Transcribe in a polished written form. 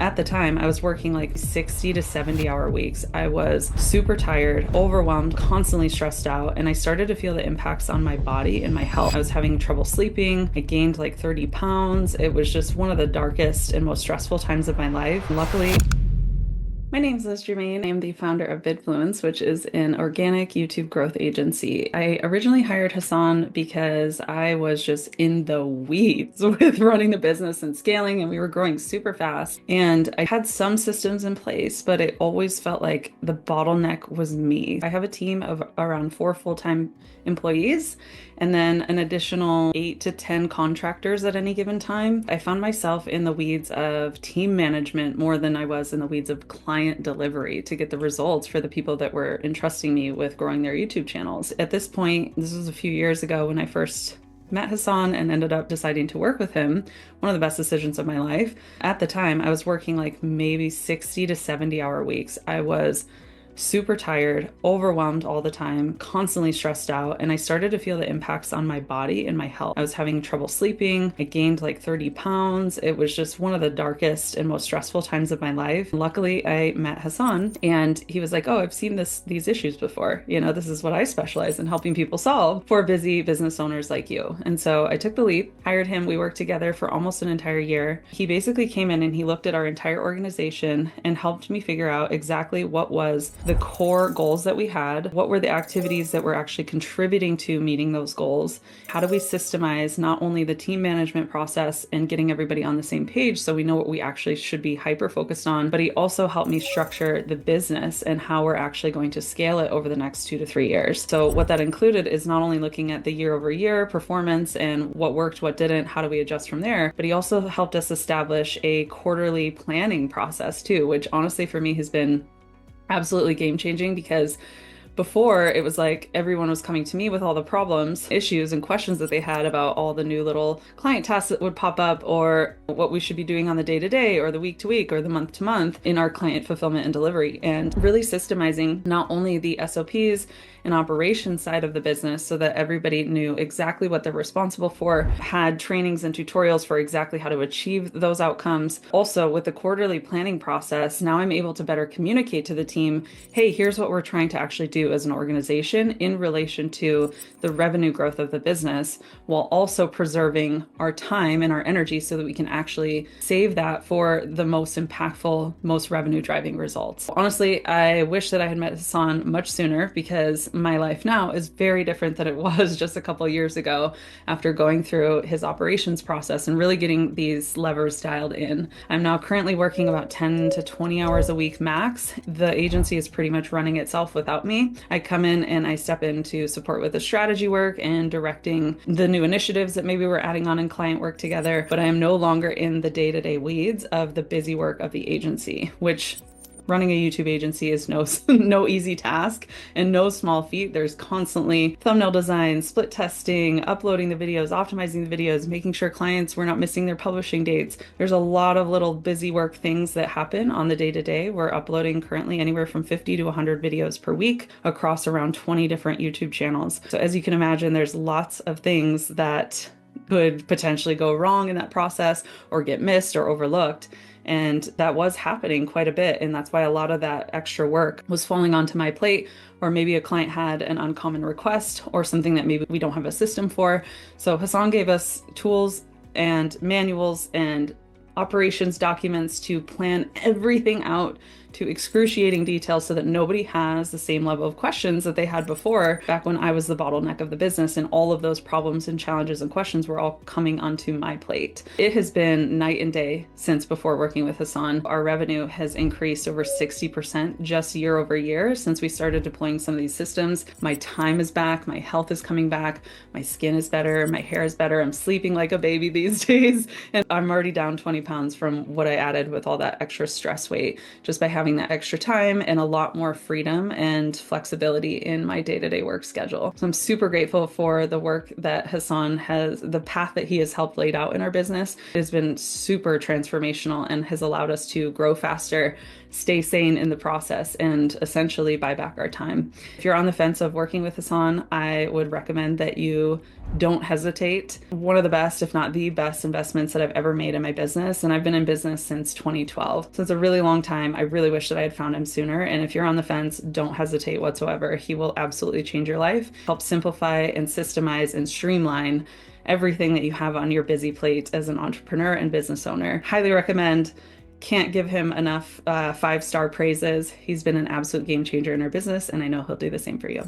At the time, I was working like 60 to 70 hour weeks. I was super tired, overwhelmed, constantly stressed out, and I started to feel the impacts on my body and my health. I was having trouble sleeping. I gained like 30 pounds. It was just one of the darkest and most stressful times of my life. Luckily, my name's Germain. I am the founder of Vidfluence, which is an organic YouTube growth agency. I originally hired Hassan because I was just in the weeds with running the business and scaling, and we were growing super fast. And I had some systems in place, but it always felt like the bottleneck was me. I have a team of around 4 full-time employees and then an additional 8 to 10 contractors at any given time. I found myself in the weeds of team management more than I was in the weeds of client delivery to get the results for the people that were entrusting me with growing their YouTube channels. At this point, this was a few years ago when I first met Hassan and ended up deciding to work with him. One of the best decisions of my life. At the time, I was working like maybe 60 to 70 hour weeks. I was super tired, overwhelmed all the time, constantly stressed out, and I started to feel the impacts on my body and my health. I was having trouble sleeping. I gained like 30 pounds. It was just one of the darkest and most stressful times of my life. Luckily, I met Hassan and he was like, "Oh, I've seen these issues before. You know, this is what I specialize in, helping people solve for busy business owners like you." And so I took the leap, hired him. We worked together for almost an entire year. He basically came in and he looked at our entire organization and helped me figure out exactly what was the core goals that we had, what were the activities that were actually contributing to meeting those goals, how do we systemize not only the team management process and getting everybody on the same page so we know what we actually should be hyper focused on, but he also helped me structure the business and how we're actually going to scale it over the next 2 to 3 years. So what that included is not only looking at the year over year performance and what worked, what didn't, how do we adjust from there, but he also helped us establish a quarterly planning process too, which honestly for me has been absolutely game changing, because before it was like everyone was coming to me with all the problems, issues, and questions that they had about all the new little client tasks that would pop up, or what we should be doing on the day to day, or the week to week, or the month to month in our client fulfillment and delivery. And really systemizing not only the SOPs and operations side of the business so that everybody knew exactly what they're responsible for, had trainings and tutorials for exactly how to achieve those outcomes. Also, with the quarterly planning process, now I'm able to better communicate to the team, hey, here's what we're trying to actually do as an organization in relation to the revenue growth of the business, while also preserving our time and our energy so that we can actually save that for the most impactful, most revenue driving results. Honestly, I wish that I had met Hassan much sooner, because my life now is very different than it was just a couple years ago after going through his operations process and really getting these levers dialed in. I'm now currently working about 10 to 20 hours a week max. The agency is pretty much running itself without me. I come in and I step in to support with the strategy work and directing the new initiatives that maybe we're adding on in client work together, but I am no longer in the day-to-day weeds of the busy work of the agency, which running a YouTube agency is no easy task and no small feat. There's constantly thumbnail design, split testing, uploading the videos, optimizing the videos, making sure clients were not missing their publishing dates. There's a lot of little busy work things that happen on the day-to-day. We're uploading currently anywhere from 50 to 100 videos per week across around 20 different YouTube channels. So as you can imagine, there's lots of things that could potentially go wrong in that process or get missed or overlooked. And that was happening quite a bit. And that's why a lot of that extra work was falling onto my plate, or maybe a client had an uncommon request or something that maybe we don't have a system for. So Hassan gave us tools and manuals and operations documents to plan everything out to excruciating detail so that nobody has the same level of questions that they had before, back when I was the bottleneck of the business and all of those problems and challenges and questions were all coming onto my plate. It has been night and day since before working with Hassan. Our revenue has increased over 60% just year over year since we started deploying some of these systems. My time is back, my health is coming back, my skin is better, my hair is better, I'm sleeping like a baby these days, and I'm already down 20 pounds from what I added with all that extra stress weight just by having that extra time and a lot more freedom and flexibility in my day-to-day work schedule. So I'm super grateful for the work that Hassan has, the path that he has helped laid out in our business. It has been super transformational and has allowed us to grow faster, stay sane in the process, and essentially buy back our time. If you're on the fence of working with Hassan, I would recommend that you don't hesitate. One of the best, if not the best investments that I've ever made in my business. And I've been in business since 2012. So it's a really long time. I really wish that I had found him sooner. And if you're on the fence, don't hesitate whatsoever. He will absolutely change your life, help simplify and systemize and streamline everything that you have on your busy plate as an entrepreneur and business owner. Highly recommend. Can't give him enough 5-star praises. He's been an absolute game changer in our business, and I know he'll do the same for you.